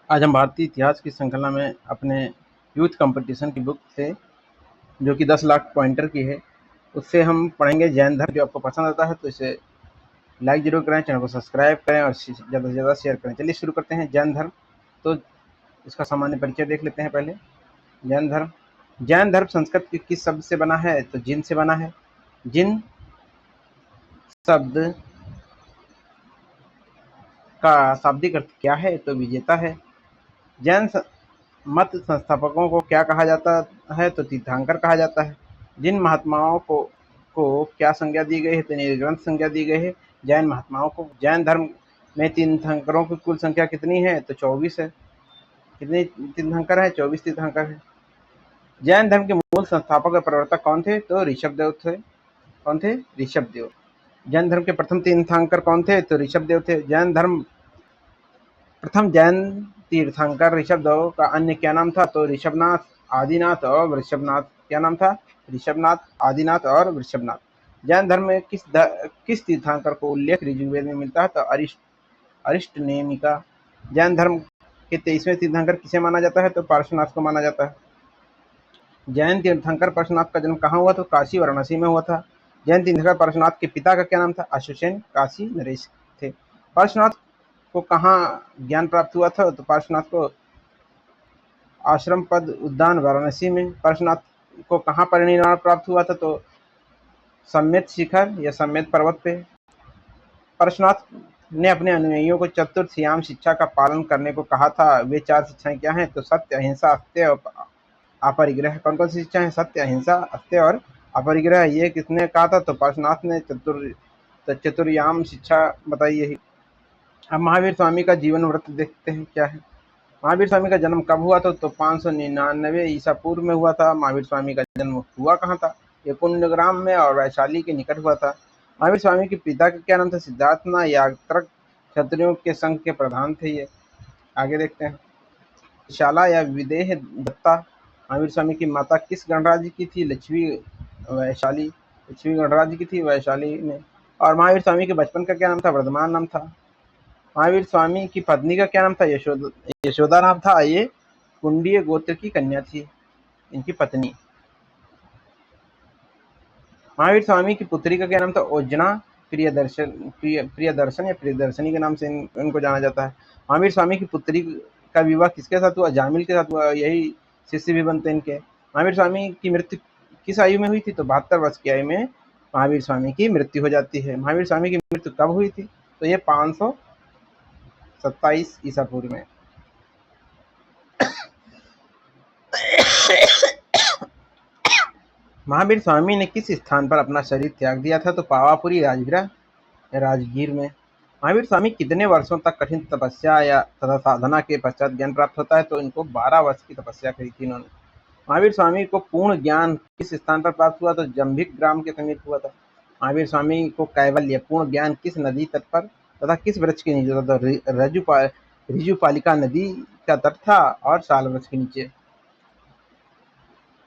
आज हम भारतीय इतिहास की श्रृंखला में अपने यूथ कंपटीशन की बुक से, जो कि 10 लाख पॉइंटर की है, उससे हम पढ़ेंगे जैन धर्म। जो आपको पसंद आता है तो इसे लाइक जरूर करें, चैनल को सब्सक्राइब करें और ज़्यादा से ज़्यादा शेयर करें। चलिए शुरू करते हैं। जैन धर्म, तो इसका सामान्य परिचय देख लेते हैं पहले। जैन धर्म संस्कृत के किस शब्द से बना है? तो जिन से बना है। जिन शब्द का शाब्दिक अर्थ क्या है? तो विजेता है। जैन मत संस्थापकों को क्या कहा जाता है? तो तीर्थंकर कहा जाता है। जिन महात्माओं को क्या संज्ञा दी गई है? तो निर्ग्रंथ संज्ञा दी गई है जैन महात्माओं को। जैन धर्म में तीर्थंकरों की कुल संख्या कितनी है? तो 24 है। कितने तीर्थंकर है? 24 तीर्थंकर है। जैन धर्म के मूल संस्थापक और प्रवर्तक कौन थे? तो ऋषभदेव थे। कौन थे? ऋषभदेव। जैन धर्म के प्रथम तीर्थंकर कौन थे? तो ऋषभदेव थे। प्रथम जैन तीर्थंकर ऋषभदेव का अन्य क्या नाम था? तो ऋषभनाथ, आदिनाथ और वृषभनाथ। क्या नाम था? ऋषभनाथ, आदिनाथ और वृषभनाथ। जैन धर्म में किस तीर्थंकर को उल्लेख ऋग्वेद में मिलता है? तो अरिष्टनेमि का। जैन धर्म के 23वें तीर्थंकर किसे माना जाता है? तो पार्श्वनाथ को माना जाता है। जैन तीर्थंकर पार्श्वनाथ का जन्म कहाँ हुआ? तो काशी वाराणसी में हुआ था। जैन तीर्थंकर पार्श्वनाथ के पिता का क्या नाम था? अश्वसेन काशी नरेश थे। पार्श्वनाथ को कहाँ ज्ञान प्राप्त हुआ था? तो पार्श्वनाथ को आश्रम पद उद्यान वाराणसी में। पार्श्वनाथ को कहाँ परिनिर्वाण प्राप्त हुआ था? तो सम्यत शिखर या सम्यत पर्वत पे। पार्श्वनाथ ने अपने अनुयायियों को चतुर्थ शिक्षा का पालन करने को कहा था। वे 4 शिक्षाएं क्या हैं? तो सत्य, अहिंसा, अस्तेय और अपरिग्रह। कौन कौन सी शिक्षा है? सत्य, अहिंसा, अस्तेय और अपरिग्रह। ये किसने कहा था? तो पार्श्वनाथ ने चतुर्याम शिक्षा बताई यही। अब महावीर स्वामी का जीवन व्रत देखते हैं क्या है। महावीर स्वामी का जन्म कब हुआ था? तो 599 ईसा पूर्व में हुआ था। महावीर स्वामी का जन्म हुआ कहाँ था? ये कुंडग्राम में और वैशाली के निकट हुआ था। महावीर स्वामी के पिता का क्या नाम था? सिद्धार्थना यात्रक क्षत्रियों के संघ के प्रधान थे ये। आगे देखते हैं। शाला या विदेह दत्ता। महावीर स्वामी की माता किस गणराज्य की थी? लक्ष्मी वैशाली। लक्ष्मी गणराज्य की थी वैशाली में। और महावीर स्वामी के बचपन का क्या नाम था? वर्धमान नाम था। महावीर स्वामी की पत्नी का क्या नाम था? यशोदा नाम था। ये कुंडीय गोत्र की कन्या थी, इनकी पत्नी। महावीर स्वामी की पुत्री का क्या नाम था? ओजना। प्रियदर्शन या प्रियदर्शनी के नाम से इनको जाना जाता है। महावीर स्वामी की पुत्री का विवाह किसके साथ हुआ? जामिल के साथ हुआ। यही शिष्य भी बनते इनके। महावीर स्वामी की मृत्यु किस आयु में हुई थी? तो 72 वर्ष की आयु में महावीर स्वामी की मृत्यु हो जाती है। महावीर स्वामी की मृत्यु कब हुई थी? तो ये 527 ईसा पूर्व में। महावीर स्वामी ने किस स्थान पर अपना शरीर त्याग दिया था? तो पावापुरी राजगृह राजगीर में। महावीर स्वामी कितने वर्षों तक कठिन तपस्या या तथा साधना के पश्चात ज्ञान प्राप्त होता है? तो इनको 12 वर्ष की तपस्या करी थी इन्होंने। महावीर स्वामी को पूर्ण ज्ञान किस स्थान पर प्राप्त हुआ? तो जंभिक ग्राम के समीप हुआ था। महावीर स्वामी को कैवल्य पूर्ण ज्ञान किस नदी तट पर तथा किस वृक्ष के नीचे था? तो ऋजुपालिका नदी का तट था और साल वृक्ष के नीचे।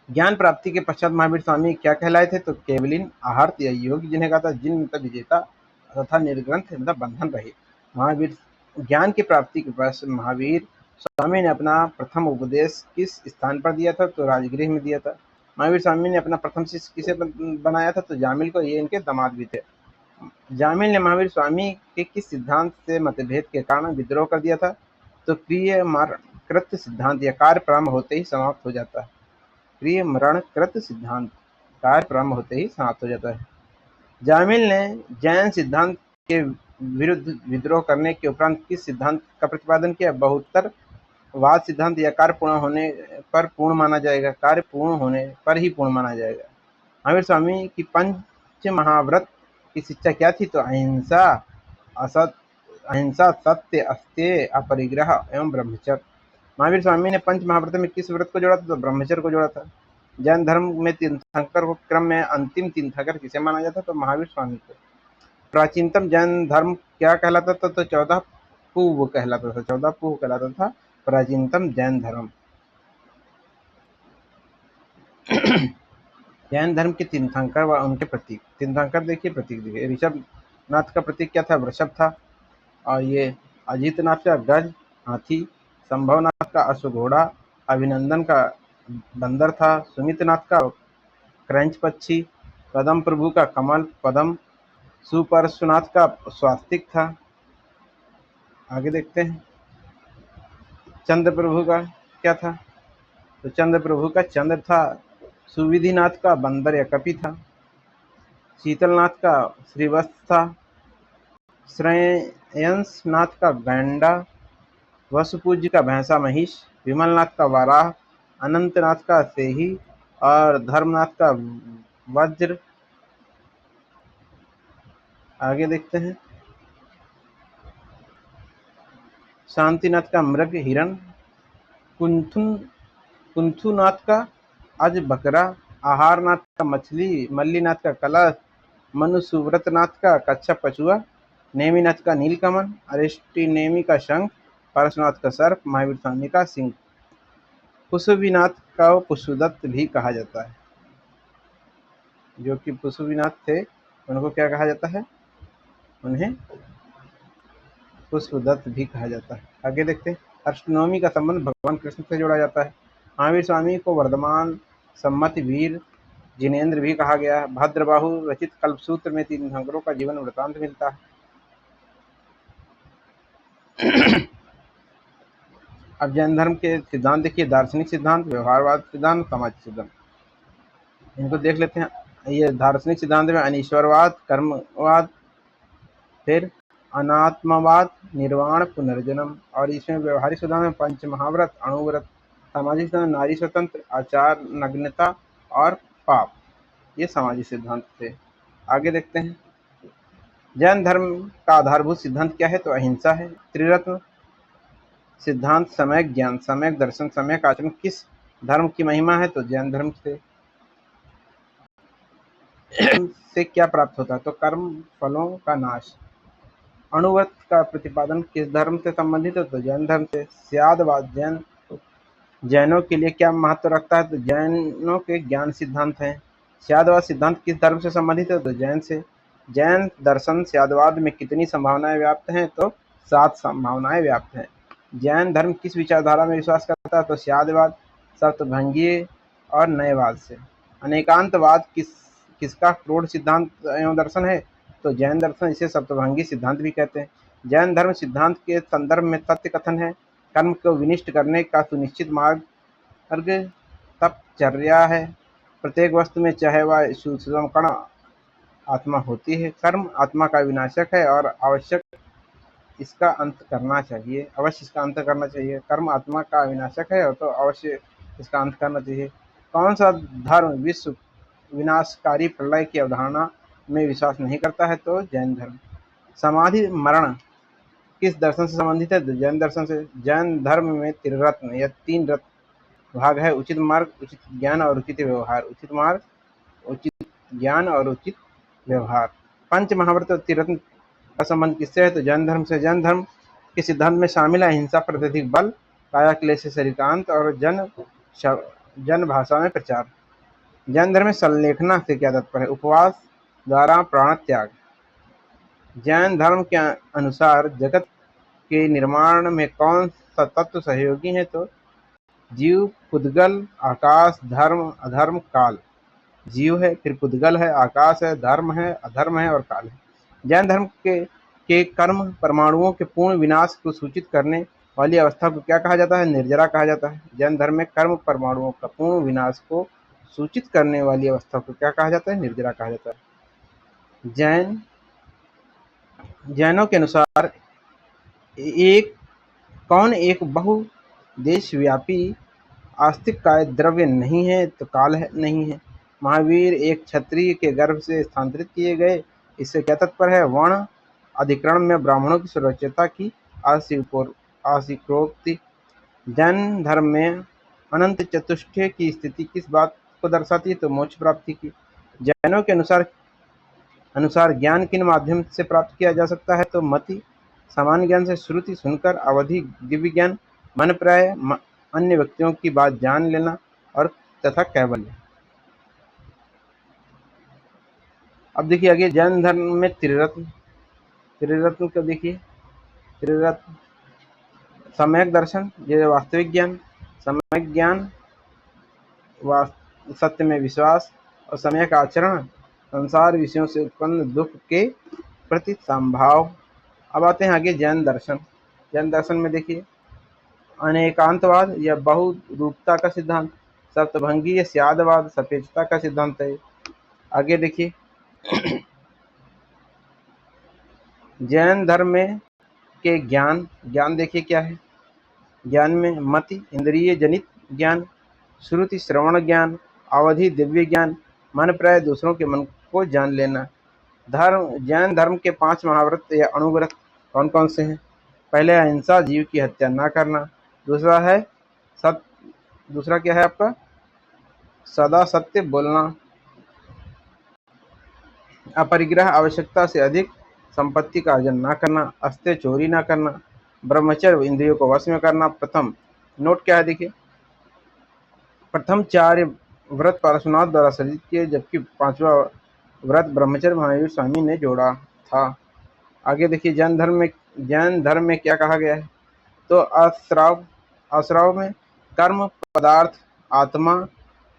ज्ञान प्राप्ति के पश्चात महावीर स्वामी क्या कहलाए थे? तो केवलिन, आहर्त या योगी जिन्हें कहा था, जिन मतलब विजेता तथा निर्ग्रंथ मतलब बंधन रहे। महावीर ज्ञान की प्राप्ति के पश्चात महावीर स्वामी ने अपना प्रथम उपदेश किस स्थान पर दिया था? तो राजगृह में दिया था। महावीर स्वामी ने अपना प्रथम शिष्य किसे बनाया था? तो जामिल को। ये इनके दामाद भी थे। जामिल ने महावीर स्वामी के किस सिद्धांत से मतभेद के कारण विद्रोह कर दिया था? तो प्रिय कृत सिद्धांत या कार्य प्रारंभ होते ही समाप्त हो जाता है। प्रिय मरण कृत सिद्धांत कार्य प्रारंभ होते ही समाप्त हो जाता है। जामिल ने जैन सिद्धांत के विरुद्ध विद्रोह करने के उपरांत किस सिद्धांत का प्रतिपादन किया? बहुत्तरवाद सिद्धांत या कार्य पूर्ण होने पर पूर्ण माना जाएगा। कार्य पूर्ण होने पर ही पूर्ण माना जाएगा। महावीर स्वामी की पंच महाव्रत की शिक्षा क्या थी? तो अहिंसा, सत्य, अस्तेय, अपरिग्रह एवं ब्रह्मचर्य। महावीर स्वामी ने पंच महाव्रत में किस व्रत को जोड़ा था? तो ब्रह्मचर्य को जोड़ा था। जैन धर्म में तीर्थंकर क्रम में अंतिम तीर्थंकर किसे माना जाता? तो महावीर स्वामी को। प्राचीनतम जैन धर्म क्या कहलाता था? तो 14 पूर्व कहलाता था। 14 पूर्व कहलाता था प्राचीनतम जैन धर्म। जैन धर्म के तीर्थंकर व उनके प्रतीक। तीर्थंकर देखिए, प्रतीक देखिए। ऋषभनाथ का प्रतीक क्या था? वृषभ था। और ये अजितनाथ का गज, हाथी। संभवनाथ का अश्वघोड़ा, अभिनंदन का बंदर था, सुमितनाथ का क्रंच पक्षी, कदम प्रभु का कमल पद्म, सुपार्श्वनाथ का स्वास्तिक था। आगे देखते हैं चंद्र प्रभु का क्या था। तो चंद्र प्रभु का चंद्र था, सुविधिनाथ का बंदर या कपि था, शीतलनाथ का श्रीवत्स था, श्रेयंसनाथ का गैंडा, वसुपूज्य का भैंसा महिष, विमलनाथ का वाराह, अनंतनाथ का सेही और धर्मनाथ का वज्र। आगे देखते हैं शांतिनाथ का मृग हिरण, कुंथुनाथ का अज बकरा, आहारनाथ का मछली, मल्लीनाथ का कलश, मनु सुव्रतनाथ का कच्छप कछुआ, नेमिनाथ का नीलकमल, अरिष्टिनेमि का शंख, परशुनाथ का सर्प, महावीर स्वामी का सिंह। पुष्पविनाथ का पुष्पदत्त भी कहा जाता है। जो कि पुष्पविनाथ थे उनको क्या कहा जाता है, उन्हें पुष्पदत्त भी कहा जाता है। आगे देखते हैं अष्टनवमी का संबंध भगवान कृष्ण से जोड़ा जाता है। महावीर स्वामी को वर्धमान, सम्मति वीर, जिनेन्द्र भी कहा गया है। भद्रबाहु रचित कल्पसूत्र में तीर्थंकरों का जीवन वृतांत मिलता है। अब जैन धर्म के सिद्धांत देखिए, दार्शनिक सिद्धांत, व्यवहारवाद सिद्धांत, सामाजिक सिद्धांत, इनको देख लेते हैं। ये दार्शनिक सिद्धांत में अनीश्वरवाद, कर्मवाद, फिर अनात्मवाद, निर्वाण, पुनर्जन्म, और इसमें व्यवहारिक सिद्धांत में पंच महाव्रत, अणुव्रत, सामाजिक सिद्धांत नारी स्वतंत्र, आचार, नग्नता और पाप, ये सामाजिक सिद्धांत थे। आगे देखते हैं जैन धर्म का आधारभूत सिद्धांत क्या है, तो अहिंसा है। त्रिरत्न सिद्धांत सम्यक ज्ञान, सम्यक दर्शन, सम्यक आचरण किस धर्म की महिमा है, तो जैन धर्म से क्या प्राप्त होता है, तो कर्म फलों का नाश। अणुव्रत का प्रतिपादन किस धर्म से संबंधित है, तो जैन धर्म से। स्यादवाद जैनों के लिए क्या महत्व रखता है, तो जैनों के ज्ञान सिद्धांत हैं। स्यादवाद सिद्धांत किस धर्म से संबंधित है, तो जैन से। जैन दर्शन स्यादवाद में कितनी संभावनाएं व्याप्त हैं, तो 7 संभावनाएं व्याप्त हैं। जैन धर्म किस विचारधारा में विश्वास करता है, तो स्यादवाद, सप्तभंगीय और नयवाद से। अनेकांतवाद किसका क्रोध सिद्धांत एवं दर्शन है, तो जैन दर्शन, इसे सप्तभंगी सिद्धांत भी कहते हैं। जैन धर्म सिद्धांत के संदर्भ में सत्य कथन है, कर्म को विनिष्ट करने का सुनिश्चित मार्ग तपचर्या है। प्रत्येक वस्तु में चाहे वह सूक्ष्म कण आत्मा होती है। कर्म आत्मा का विनाशक है और अवश्य इसका अंत करना चाहिए। कर्म आत्मा का विनाशक है और तो अवश्य इसका अंत करना चाहिए। कौन सा धर्म विश्व विनाशकारी प्रलय की अवधारणा में विश्वास नहीं करता है, तो जैन धर्म। समाधि मरण किस दर्शन से संबंधित है, तो जैन दर्शन से। जैन धर्म में त्रिरत्न या 3 रत्न भाग है, उचित मार्ग, उचित ज्ञान और उचित व्यवहार। उचित मार्ग, उचित ज्ञान और उचित व्यवहार। पंच महाव्रत और त्रिरत्न का संबंध किससे है, तो जैन धर्म से। जैन धर्म के सिद्धांत में शामिल है अहिंसा, प्राकृतिक बल, काया क्लेश से शरीरांत और जन भाषा में प्रचार। जैन धर्म में संलेखना से क्या तात्पर्य है, उपवास द्वारा प्राण त्याग। जैन धर्म के अनुसार जगत के निर्माण में कौन सा तत्व सहयोगी है, तो जीव, पुद्गल, आकाश, धर्म, अधर्म, काल। जीव है, फिर पुद्गल है, आकाश है, धर्म है, अधर्म है और काल है। जैन धर्म के कर्म परमाणुओं के पूर्ण विनाश को सूचित करने वाली अवस्था को क्या कहा जाता है, निर्जरा कहा जाता है। जैन धर्म में कर्म परमाणुओं का पूर्ण विनाश को सूचित करने वाली अवस्था को क्या कहा जाता है, निर्जरा कहा जाता है। जैनों के अनुसार एक बहुदेशव्यापी आस्तिक काय द्रव्य नहीं है, तो काल नहीं है। महावीर एक क्षत्रिय के गर्भ से स्थानांतरित किए गए, इससे क्या तात्पर्य है, वर्ण अधिकरण में ब्राह्मणों की सुरक्षितता की अस्वीकृति। जैन धर्म में अनंत चतुष्टय की स्थिति किस बात को दर्शाती है, तो मोक्ष प्राप्ति की। जैनों के अनुसार ज्ञान किन माध्यम से प्राप्त किया जा सकता है, तो मति, सामान्य ज्ञान से, श्रुति सुनकर, अवधि दिव्य ज्ञान, मन प्राय अन्य व्यक्तियों की बात जान लेना और तथा कैवल्य। अब देखिए आगे जैन धर्म में त्रिरत्न को देखिए। त्रिरत्न सम्यक दर्शन, ये वास्तविक ज्ञान। सम्यक ज्ञान, सत्य में विश्वास। और सम्यक आचरण, संसार विषयों से उत्पन्न दुख के प्रति संभाव। अब आते हैं आगे जैन दर्शन। जैन दर्शन में देखिए, अनेकांतवाद या बहुरूपता का सिद्धांत, सप्तभंगी या स्यादवाद, सापेक्षता का सिद्धांत है। आगे देखिए, जैन धर्म में के ज्ञान देखिए क्या है। ज्ञान में मति इंद्रिय जनित ज्ञान, श्रुति श्रवण ज्ञान, अवधि दिव्य ज्ञान, मन प्राय दूसरों के मन को जान लेना। जैन धर्म के 5 महाव्रत या अणुव्रत कौन कौन से हैं? पहले अहिंसा, जीव की हत्या न करना। दूसरा है दूसरा क्या है आपका? सदा सत्य बोलना। अपरिग्रह, आवश्यकता से अधिक संपत्ति का अर्जन न करना। अस्त्य, चोरी न करना। ब्रह्मचर्य, इंद्रियों को वश में करना। प्रथम नोट क्या है देखिए, प्रथम 4 व्रत पार्श्वनाथ द्वारा सृजित किए, जबकि 5वां व्रत ब्रह्मचर्य महावीर स्वामी ने जोड़ा था। आगे देखिए, जैन धर्म में क्या कहा गया है? तो आश्रव में कर्म पदार्थ आत्मा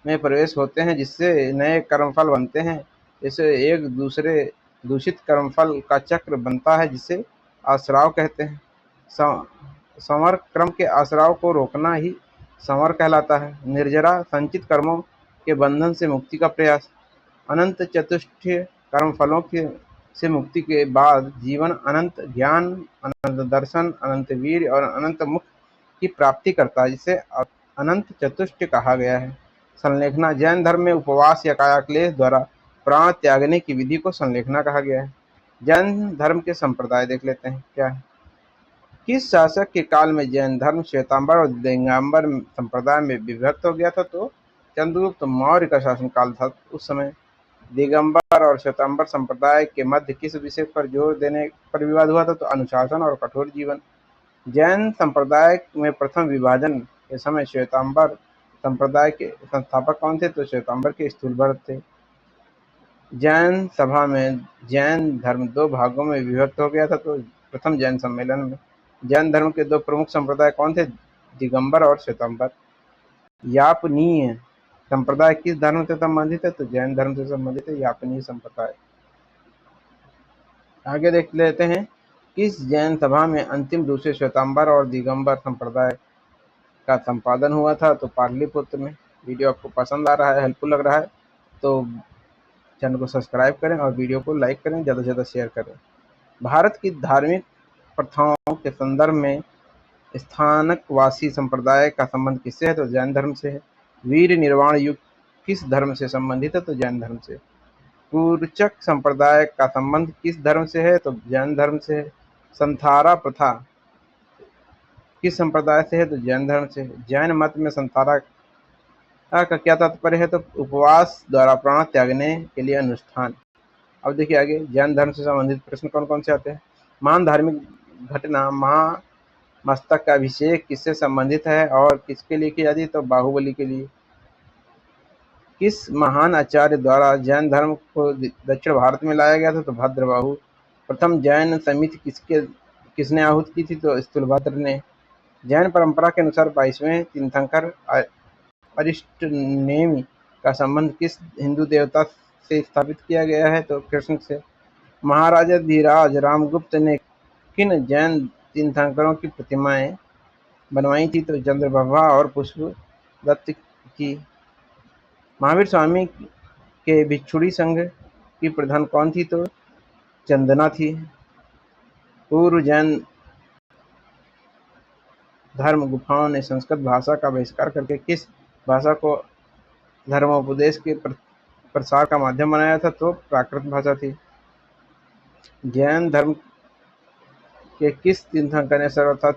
में प्रवेश होते हैं, जिससे नए कर्मफल बनते हैं। जैसे एक दूसरे दूषित कर्मफल का चक्र बनता है, जिसे आश्रव कहते हैं। संवर क्रम के आश्रव को रोकना ही संवर कहलाता है। निर्जरा, संचित कर्मों के बंधन से मुक्ति का प्रयास। अनंत चतुष्टय कर्मफलों से मुक्ति के बाद जीवन अनंत ज्ञान, अनंत दर्शन, अनंत वीर और अनंत मुख की प्राप्ति करता है, जिसे अनंत चतुष्टय कहा गया है। संलेखना, जैन धर्म में उपवास या कायाक्लेश द्वारा प्राण त्यागने की विधि को संलेखना कहा गया है। जैन धर्म के संप्रदाय देख लेते हैं क्या है। किस शासक के काल में जैन धर्म श्वेतांबर और दिगंबर संप्रदाय में विभक्त हो गया था? तो चंद्रगुप्त मौर्य का शासनकाल था। उस समय दिगंबर और श्वेतांबर संप्रदाय के मध्य किस विषय पर जोर देने पर विवाद हुआ था? तो अनुशासन और कठोर जीवन। जैन संप्रदाय में प्रथम विभाजन के समय श्वेतांबर संप्रदाय के संस्थापक कौन थे? तो श्वेतांबर के स्थूलभरत थे। जैन सभा में जैन धर्म 2 भागों में विभक्त हो गया था। तो प्रथम जैन सम्मेलन में। जैन धर्म के 2 प्रमुख संप्रदाय कौन थे? दिगंबर और श्वेतांबर। यापनीय संप्रदाय किस धर्म से संबंधित है? तो जैन धर्म से संबंधित है यापनीय संप्रदाय। आगे देख लेते हैं, किस जैन सभा में अंतिम रूप से श्वेतांबर और दिगंबर संप्रदाय का संपादन हुआ था? तो पाटलिपुत्र में। वीडियो आपको पसंद आ रहा है, हेल्पफुल लग रहा है तो चैनल को सब्सक्राइब करें और वीडियो को लाइक करें, ज़्यादा से ज़्यादा शेयर करें। भारत की धार्मिक प्रथाओं के संदर्भ में स्थानकवासी संप्रदाय का संबंध किससे है? तो जैन धर्म से है। वीर निर्वाण युग किस धर्म से संबंधित है? तो जैन धर्म से। कुरचक संप्रदाय का संबंध किस धर्म से है? तो जैन धर्म से है। संथारा प्रथा किस संप्रदाय से है? तो जैन धर्म से। जैन मत में संथारा का क्या तात्पर्य है? तो उपवास द्वारा प्राण त्यागने के लिए अनुष्ठान। अब देखिए आगे, जैन धर्म से संबंधित प्रश्न कौन कौन से आते हैं? महान धार्मिक घटना महामस्तक का अभिषेक किससे संबंधित है और किसके लिए की जाती है? तो बाहुबली के लिए। किस महान आचार्य द्वारा जैन धर्म को दक्षिण भारत में लाया गया था? तो भद्रबाहु। प्रथम जैन समिति किसने आहूत की थी? तो स्थूलभद्र ने। जैन परंपरा के अनुसार 22वें तीर्थंकर अरिष्टनेमि का संबंध किस हिंदू देवता से स्थापित किया गया है? तो कृष्ण से। महाराजा धीराज रामगुप्त ने किन जैन तीर्थंकरों की प्रतिमाएं बनवाई थी? तो चंद्रप्रभा और पुष्पदत्त की। महावीर स्वामी के भिक्षुणी संघ की प्रधान कौन थी? तो चंदना थी। पूर्व जैन धर्म गुफाओं ने संस्कृत भाषा का बहिष्कार करके किस भाषा को धर्मोपदेश के प्रसार का माध्यम बनाया था? तो प्राकृत भाषा थी। जैन धर्म के किस तीर्थंकर ने सर्वथा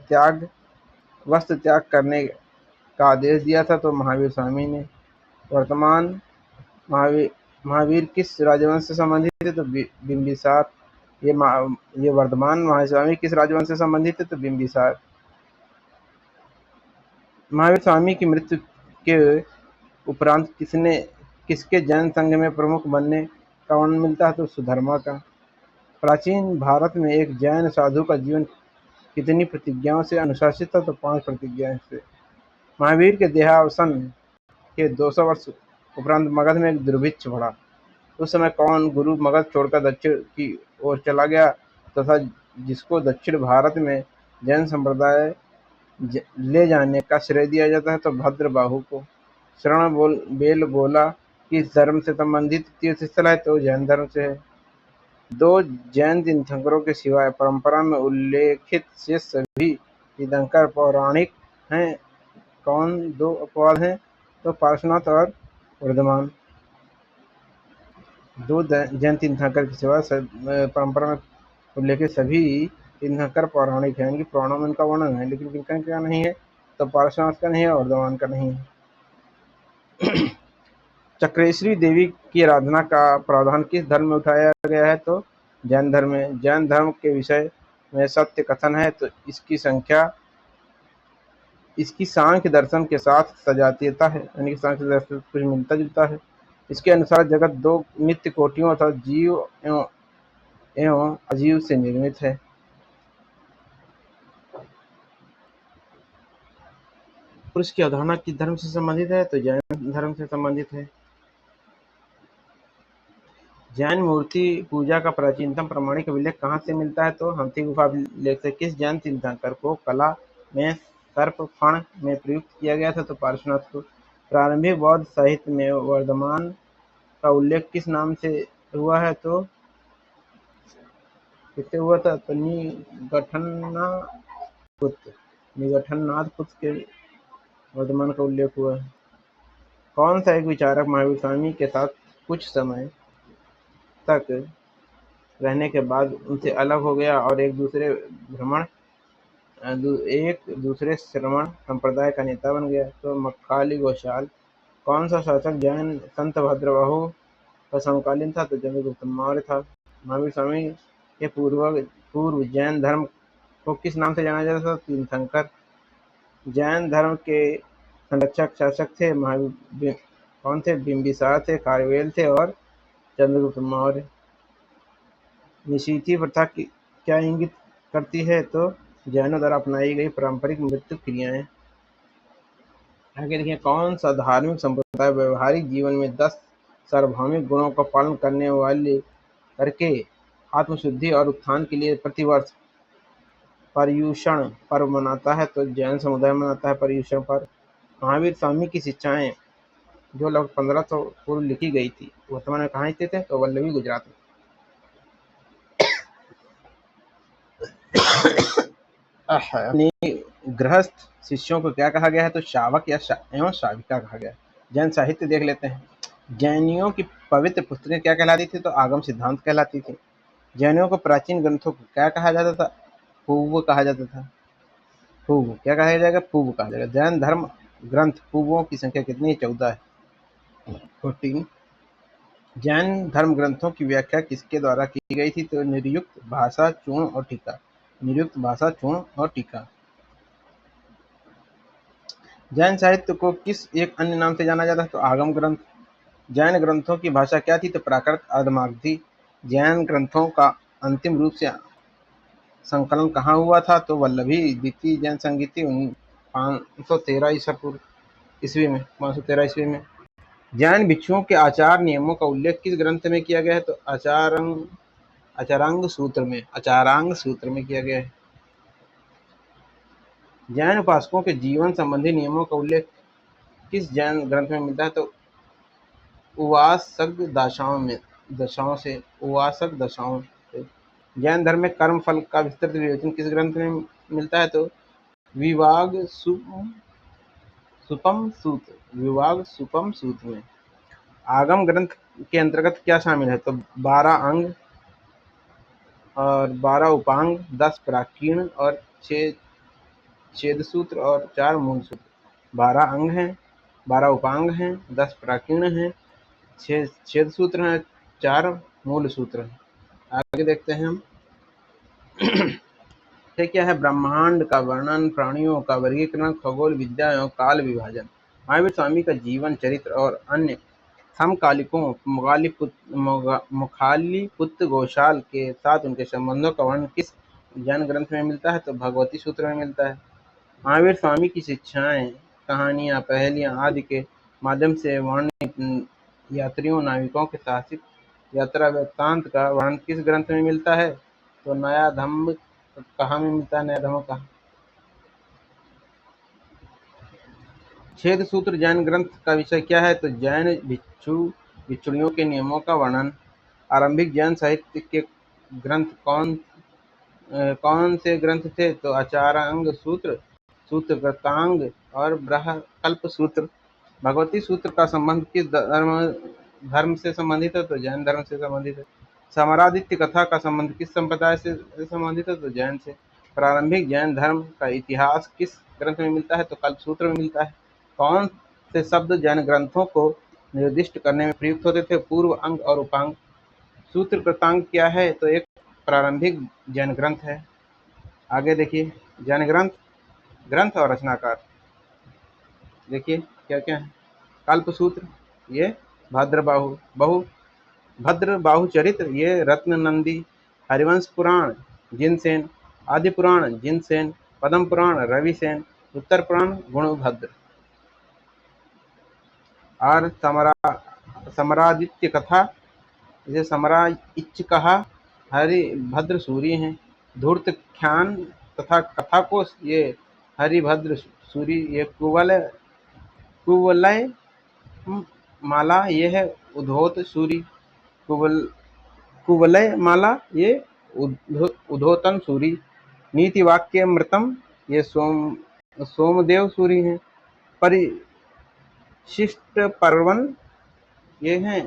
वस्त्र त्याग करने का आदेश दिया था? तो महावीर स्वामी ने। वर्तमान महावीर किस राजवंश से संबंधित है? तो बिंबिसार। ये वर्धमान महावीर स्वामी किस राजवंश से संबंधित है? तो बिंबिसार। महावीर स्वामी की मृत्यु के उपरांत किसके जैन संघ में प्रमुख बनने का वर्णन मिलता है? तो सुधर्मा का। प्राचीन भारत में एक जैन साधु का जीवन कितनी प्रतिज्ञाओं से अनुशासित था? तो 5 प्रतिज्ञाएं से। महावीर के देहावसान के 200 वर्ष उपरांत मगध में एक दुर्भिक्ष बढ़ा। उस समय कौन गुरु मगध छोड़कर दक्षिण की ओर चला गया तथा जिसको दक्षिण भारत में जैन संप्रदाय ले जाने का श्रेय दिया जाता है? तो भद्रबाहु को। श्रवण बेल बोला कि इस धर्म से संबंधित तीर्थ स्थल है? तो जैन धर्म से है। 2 जैन तीर्थंकरों के सिवाय परंपरा में उल्लेखित शेष सभी तीर्थंकर पौराणिक हैं। कौन 2 अपवाद हैं? तो पार्श्वनाथ और वर्धमान। 2 जैन तीर्थंकर के सिवा परंपरा में उल्लेखित सभी तीर्थंकर पौराणिक हैं, इनकी पुराणों में इनका वर्णन है, लेकिन किनका क्या नहीं है? तो पार्श्वनाथ का नहीं है और वर्धमान का नहीं है। चक्रेश्वरी देवी की आराधना का प्रावधान किस धर्म में उठाया गया है? तो जैन धर्म में। जैन धर्म के विषय में सत्य कथन है, तो इसकी सांख्य दर्शन के साथ सजातीयता है, यानी कि सांख्य दर्शन से कुछ मिलता जुलता है। इसके अनुसार जगत 2 नित्य कोटियों अर्थात जीव एवं अजीव से निर्मित है। पुरुष की अवधारणा किस धर्म से संबंधित है? तो जैन धर्म से संबंधित है। जैन मूर्ति पूजा का प्राचीनतम प्रामाणिक अभिलेख कहाँ से मिलता है? तो हम्पी गुफा अभिलेख से। किस जैन तीर्थंकर को कला में सर्प फण में प्रयुक्त किया गया था? तो पार्श्वनाथ को। प्रारंभिक बौद्ध साहित्य में वर्धमान का उल्लेख किस नाम से हुआ है? तो किससे हुआ था? तो निगठन्नाथ पुत्र के वर्धमान का उल्लेख हुआ है। कौन सा एक विचारक महावीर स्वामी के साथ कुछ समय तक रहने के बाद उनसे अलग हो गया और एक दूसरे श्रमण संप्रदाय का नेता बन गया? तो मक्खाली घोषाल। कौन सा शासक जैन संत भद्रबाहु का समकालीन था? तो चंद्रगुप्त मौर्य था। महावीर स्वामी के पूर्व जैन धर्म को किस नाम से जाना जाता था? तीर्थंकर। जैन धर्म के संरक्षक शासक थे कौन थे? बिंबिसार थे, खारवेल थे और चंद्रगुप्त मौर्य। निषिद्धि प्रथा क्या इंगित करती है? तो जैनों द्वारा अपनाई गई पारंपरिक मृत्यु क्रियाएं। आगे देखिए, कौन सा धार्मिक संप्रदाय व्यवहारिक जीवन में 10 सार्वभौमिक गुणों का पालन करके आत्मशुद्धि और उत्थान के लिए प्रतिवर्ष पर्युषण पर्व मनाता है? तो जैन समुदाय मनाता है पर्युषण पर्व। महावीर स्वामी की शिक्षाएं जो लगभग 1500 पूर्व लिखी गई थी, वर्तमान में कहाँ स्थित है? तो वल्लभी, गुजरात में। अपने गृहस्थ शिष्यों को क्या कहा गया है? तो शावक एवं शाविका कहा गया है। जैन साहित्य देख लेते हैं। जैनियों की पवित्र पुस्तकें क्या कहलाती थी? तो आगम सिद्धांत कहलाती थी। जैनियों को प्राचीन ग्रंथों को क्या कहा जाता था? पूर्व कहा जाता था। पूर्व क्या कहा जाएगा? पूर्व कहा जाएगा। जैन धर्म ग्रंथ पूर्वों की संख्या कितनी है? 14 है, 14। जैन धर्म ग्रंथों की व्याख्या किसके द्वारा की गई थी? तो निर्युक्त भाषा, चूर्ण और टीका। निर्युक्त भाषा, चूर्ण और टीका। जैन साहित्य को किस एक अन्य नाम से जाना जाता है? तो आगम ग्रंथ। जैन ग्रंथों की भाषा क्या थी? तो प्राकृत अर्धमागधी। जैन ग्रंथों का अंतिम रूप से संकलन कहाँ हुआ था? तो वल्लभी द्वितीय जैन संहिता 513 ईस्वी में 513 ईस्वी में। जैन भिक्षुओं के आचार नियमों का उल्लेख किस ग्रंथ में किया गया है? तो आचारांग सूत्र में किया गया है। जैन उपासकों के जीवन संबंधी नियमों का उल्लेख किस जैन ग्रंथ में मिलता है? तो उवासक दशाओं से। जैन धर्म में कर्म फल का विस्तृत विवेचन किस ग्रंथ में मिलता है? तो विवाग सुपम सूत्र में। आगम ग्रंथ के अंतर्गत क्या शामिल है? तो 12 अंग और 12 उपांग, 10 प्राकीर्ण और 6 छेद सूत्र और 4 मूल सूत्र। 12 अंग हैं, 12 उपांग हैं, 10 प्राकीर्ण हैं, 6 छेद सूत्र हैं, 4 मूल सूत्र हैं। आगे देखते हैं हम। ये क्या है? ब्रह्मांड का वर्णन, प्राणियों का वर्गीकरण, खगोल विद्या एवं काल विभाजन। महावीर स्वामी का जीवन चरित्र और अन्य समकालिकों मुखालिपुत्र घोषाल के साथ उनके संबंधों का वर्णन किस जैन ग्रंथ में मिलता है तो भगवती सूत्र में मिलता है। महावीर स्वामी की शिक्षाएं, कहानियां, पहेलियां आदि के माध्यम से वर्णित यात्रियों नाविकों के साहसिक यात्रा वृत्तांत का वर्णन किस ग्रंथ में मिलता है? तो नया धम्म कहाँ में मिलता है? नया धम्म कहाँ? छेद सूत्र जैन ग्रंथ का विषय क्या है? तो जैन भिक्षु भिक्षुणियों के नियमों का वर्णन। आरंभिक जैन साहित्य के ग्रंथ कौन से ग्रंथ थे? तो आचारांग सूत्र, सूत्र कृतांग और बृहकल्प सूत्र। भगवती सूत्र का संबंध किस धर्म से संबंधित है? तो जैन धर्म से संबंधित है। समरादित्य कथा का संबंध किस संप्रदाय से संबंधित है? तो जैन से। प्रारंभिक जैन धर्म का इतिहास किस ग्रंथ में मिलता है? तो कल्प सूत्र में मिलता है। कौन से शब्द जैन ग्रंथों को निर्दिष्ट करने में प्रयुक्त होते थे? पूर्व अंग और उपांग। सूत्र कृतांग क्या है? तो एक प्रारंभिक जैन ग्रंथ है। आगे देखिए, जैन ग्रंथ, ग्रंथ और रचनाकार देखिए क्या क्या है। कल्प सूत्र, ये भद्र बाहु चरित्र, ये रत्न नंदी। हरिवंश पुराण जिनसेन, आदि पुराण जिनसेन, पद्म पुराण रविसेन, उत्तर पुराण गुणभद्र। और समरादित्य कथा, इसे समराइच कहा, हरिभद्र सूरी हैं। धूर्तख्यान तथा कथा कोश, ये हरिभद्र सूरी। ये कुवलय माला, ये है उद्धोत सूरी। कुवलय माला, ये उद्धोतन सूरी। नीति वाक्य मृतम, ये सोमदेव सूरी हैं। परिशिष्ट पर्वन, ये हैं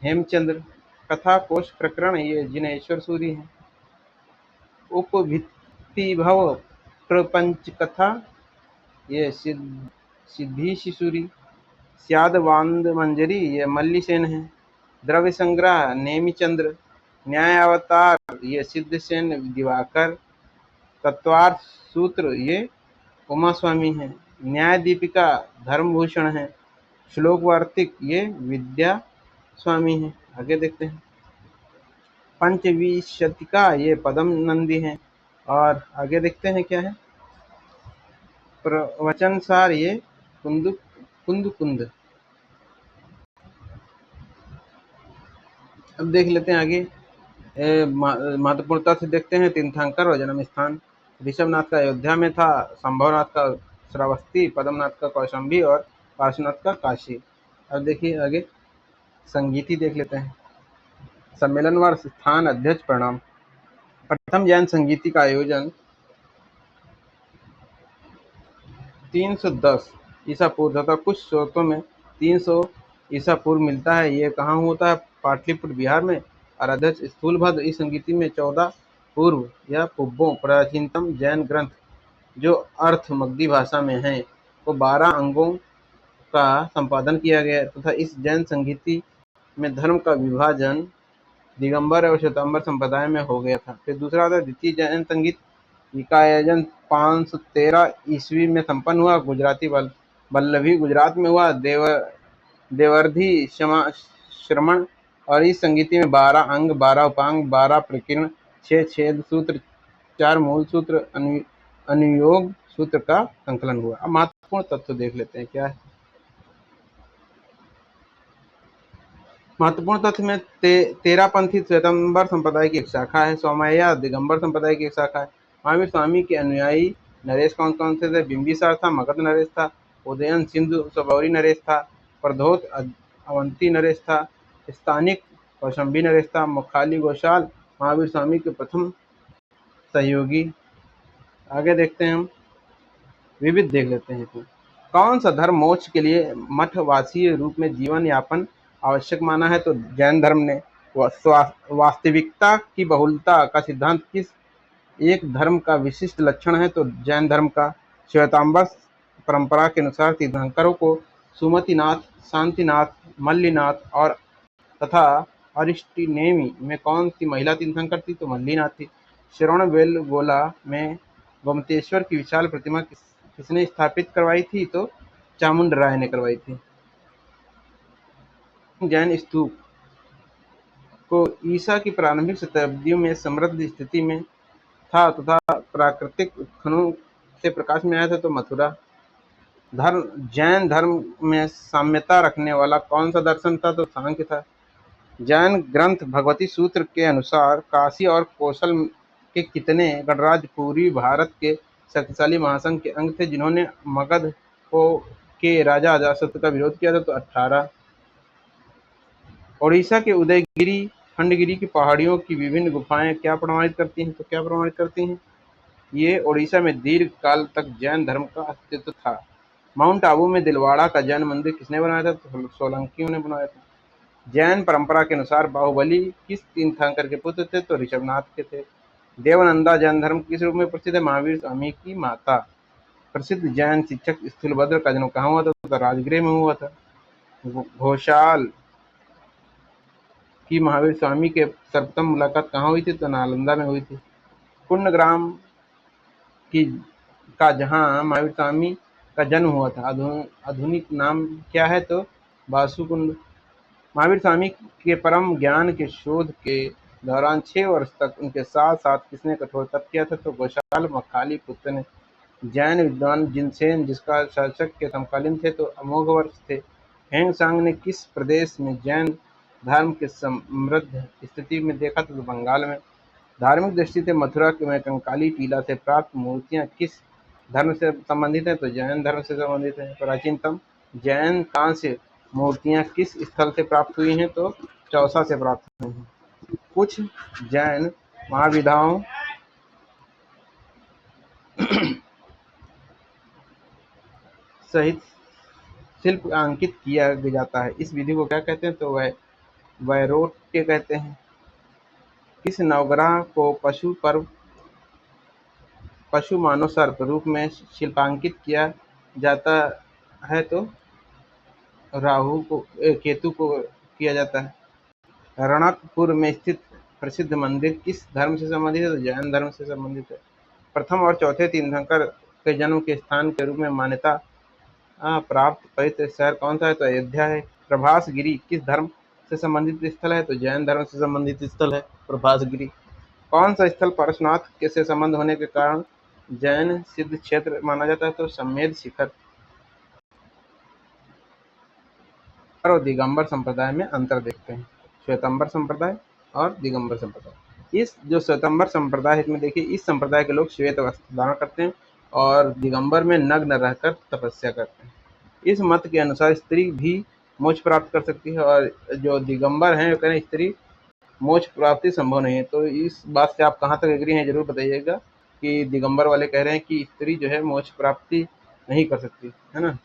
हेमचंद्र। कथा कोश प्रकरण, ये जिनेश्वर सूरी हैं। उपभित्तिभव प्रपंच कथा, ये सिद्धीश सूरी। स्यादवांद मंजरी, ये मल्लिसेन है। द्रव्य संग्रह नेमिचंद्र। न्यायावतार, ये सिद्धसेन दिवाकर। तत्वार्थ सूत्र, ये उमा स्वामी है। न्याय दीपिका धर्मभूषण है। श्लोक वार्तिक, ये विद्या स्वामी है। आगे देखते हैं। पंचविंशतिका, ये पदम नंदी हैं। और आगे देखते हैं क्या है। प्रवचनसार, ये कुंद। अब देख लेते हैं आगे। महत्वपूर्णता से देखते हैं। तीर्थंकर और जन्म स्थान। ऋषभनाथ का अयोध्या में था, संभवनाथ का श्रावस्ती, पद्मनाथ का कौशाम्बी और पार्श्वनाथ का काशी। अब देखिए आगे संगीति देख लेते हैं। सम्मेलन व स्थान अध्यक्ष प्रणाम। प्रथम जैन संगीति का आयोजन 310 ईसा पूर्व तथा कुछ स्रोतों में 300 ईसा पूर्व मिलता है। ये कहाँ होता है? पाटलिपुत्र बिहार में। और अध्यक्ष स्थूलभद्र। इस संगीति में 14 पूर्व या पुब्बों प्राचीनतम जैन ग्रंथ जो अर्थ मगधी भाषा में हैं को 12 अंगों का संपादन किया गया तथा इस जैन संगीति में धर्म का विभाजन दिगंबर और श्वेतांबर संप्रदाय में हो गया था। फिर दूसरा आता है द्वितीय जैन संगीत, इसका आयोजन 513 ईस्वी में संपन्न हुआ। गुजराती वल्लभी गुजरात में हुआ। देवर्धि श्रमण। और इस संगीति में 12 अंग, 12 उपांग, 12 प्रकीर्ण, 6 छेद सूत्र, 4 मूल सूत्र, अनुयोग सूत्र का संकलन हुआ। अब महत्वपूर्ण तत्व देख लेते हैं क्या है। महत्वपूर्ण तथ्य में तेरापंथी श्वेतांबर संप्रदाय की एक शाखा है। सोमैया दिगंबर संप्रदाय की एक शाखा है। महावीर स्वामी के अनुयायी नरेश कौन कौन से थे? बिंबिसार था, मगध नरेश था, उदयन सिंधु सबौरी नरेश था, प्रधोत अवंती नरेश था, स्थानिक कौशंबी नरेश था, मुखाली घोषाल महावीर स्वामी के प्रथम सहयोगी। आगे देखते हैं हम, विविध देख लेते हैं। तो कौन सा धर्म मोक्ष के लिए मठवासीय रूप में जीवन यापन आवश्यक माना है? तो जैन धर्म ने। वास्तविकता की बहुलता का सिद्धांत किस एक धर्म का विशिष्ट लक्षण है? तो जैन धर्म का। श्वेतांबर परंपरा के अनुसार तीर्थंकरों को सुमतिनाथ, शांतिनाथ, मल्लिनाथ और तथा अरिष्टिनेमि में कौन सी महिला तीर्थंकर थी? तो मल्लिनाथ थी। श्रवणबेलगोला में गोमतेश्वर की विशाल प्रतिमा किसने स्थापित करवाई थी? तो चामुंड राय ने करवाई थी। जैन स्तूप को ईसा की प्रारंभिक शताब्दियों में समृद्ध स्थिति में था तथा प्राकृतिक उत्खनन से प्रकाश में आया था तो मथुरा। जैन धर्म में साम्यता रखने वाला कौन सा दर्शन था तो सांख्य था। जैन ग्रंथ भगवती सूत्र के अनुसार काशी और कौशल के कितने गणराज्य पूर्वी भारत के शक्तिशाली महासंघ के अंग थे जिन्होंने मगध को के राजा अजातशत्रु का विरोध किया था तो 18। ओडिशा के उदयगिरी खंडगिरी की पहाड़ियों की विभिन्न गुफाएं क्या प्रमाणित करती हैं तो क्या प्रमाणित करती हैं? ये ओडिशा में दीर्घ काल तक जैन धर्म का अस्तित्व था। माउंट आबू में दिलवाड़ा का जैन मंदिर किसने बनाया था तो सोलंकियों ने बनाया था। जैन परंपरा के अनुसार बाहुबली किस तीर्थंकर के पुत्र थे तो ऋषभनाथ के थे। देवनंदा जैन धर्म किस रूप में प्रसिद्ध है? महावीर स्वामी की माता। प्रसिद्ध जैन शिक्षक स्थूलभद्र का जन्म कहाँ हुआ था तो राजगृह में हुआ था। घोषाल की महावीर स्वामी के सर्वप्रथम मुलाकात कहाँ हुई थी तो नालंदा में हुई थी। कुंडग्राम की का जहाँ महावीर स्वामी का जन्म हुआ था आधुनिक नाम क्या है तो बासुकुंड। महावीर स्वामी के परम ज्ञान के शोध के दौरान 6 वर्ष तक उनके साथ साथ किसने कठोर तप किया था तो गोशाल मखाली पुत्र ने। जैन विद्वान जिनसेन जिसका शासक के समकालीन थे तो अमोघवर्ष थे। हेंगसांग ने किस प्रदेश में जैन धर्म के समृद्ध स्थिति में देखा था तो बंगाल में। धार्मिक दृष्टि से मथुरा में कंकाली टीला से प्राप्त मूर्तियां किस धर्म से संबंधित हैं तो जैन धर्म से संबंधित हैं। प्राचीनतम जैन कांस्य मूर्तियां किस स्थल से प्राप्त हुई हैं तो चौसा से प्राप्त हुई हैं। कुछ जैन महाविधाओं सहित शिल्प अंकित किया जाता है। इस विधि को क्या कहते हैं तो वह वैरोट्य कहते हैं। किस नवग्रह को पशु मानव सर्प रूप में शिल्पांकित किया जाता है तो केतु को किया जाता है। रणकपुर में स्थित प्रसिद्ध मंदिर किस धर्म से संबंधित है तो जैन धर्म से संबंधित है। प्रथम और चौथे तीर्थंकर के जन्म के स्थान के रूप में मान्यता प्राप्त पवित्र शहर कौन सा है तो अयोध्या है। प्रभास गिरी किस धर्म से संबंधित स्थल है तो जैन धर्म से संबंधित स्थल है प्रभास गिरी। कौन सा स्थल पारसनाथ के से संबंध होने के कारण जैन सिद्ध क्षेत्र माना जाता है तो सम्मेद शिखर। और दिगंबर संप्रदाय में अंतर देखते हैं। श्वेतांबर संप्रदाय और दिगंबर संप्रदाय। इस जो श्वेतांबर संप्रदाय है इसमें देखिए इस संप्रदाय के लोग श्वेत वस्त्र धारण करते हैं और दिगंबर में नग्न रहकर तपस्या करते हैं। इस मत के अनुसार स्त्री भी मोक्ष प्राप्त कर सकती है और जो दिगंबर हैं वो कह रहे हैं स्त्री मोक्ष प्राप्ति संभव नहीं है। तो इस बात से आप कहाँ तक एग्री हैं जरूर बताइएगा कि दिगंबर वाले कह रहे हैं कि स्त्री जो है मोक्ष प्राप्ति नहीं कर सकती है ना।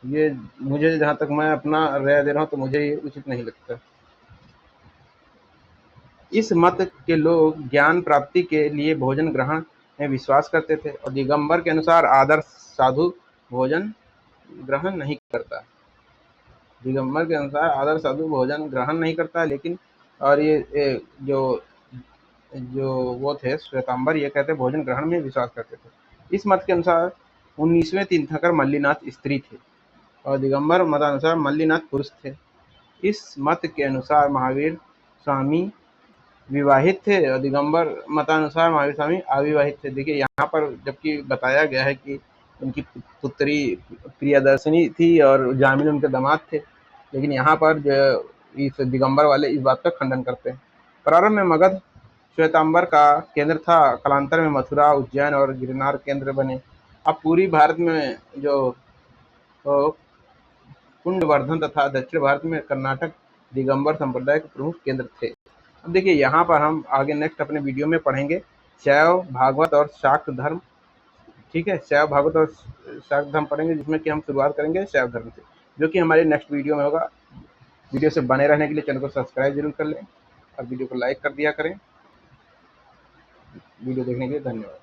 ये मुझे जहाँ तक मैं अपना राय दे रहा हूँ तो मुझे ये उचित नहीं लगता। इस मत के लोग ज्ञान प्राप्ति के लिए भोजन ग्रहण में विश्वास करते थे और दिगंबर के अनुसार आदर्श साधु भोजन ग्रहण नहीं करता। दिगंबर के अनुसार आदर्श साधु भोजन ग्रहण नहीं करता लेकिन और ये जो जो वो थे श्वेतांबर ये कहते भोजन ग्रहण में विश्वास करते थे। इस मत के अनुसार 19वें तीर्थंकर मल्लिनाथ स्त्री थे और दिगंबर मतानुसार मल्लिनाथ पुरुष थे। इस मत के अनुसार महावीर स्वामी विवाहित थे और दिगंबर मतानुसार महावीर स्वामी अविवाहित थे। देखिए यहाँ पर जबकि बताया गया है कि उनकी पुत्री प्रियदर्शिनी थी और जामिन उनके दामाद थे लेकिन यहाँ पर जो इस दिगंबर वाले इस बात का खंडन करते हैं। प्रारंभ में मगध श्वेतांबर का केंद्र था। कालांतर में मथुरा उज्जैन और गिरनार केंद्र बने। अब पूरी भारत में जो कुंडवर्धन तथा दक्षिण भारत में कर्नाटक दिगंबर संप्रदाय के प्रमुख केंद्र थे। अब देखिए यहाँ पर हम आगे नेक्स्ट अपने वीडियो में पढ़ेंगे शैव भागवत और शाक्त धर्म। ठीक है, शैव भागवत और शाक्त धर्म पढ़ेंगे जिसमें कि हम शुरुआत करेंगे शैव धर्म से जो कि हमारे नेक्स्ट वीडियो में होगा। वीडियो से बने रहने के लिए चैनल को सब्सक्राइब जरूर कर लें और वीडियो को लाइक कर दिया करें। वीडियो देखने के लिए धन्यवाद।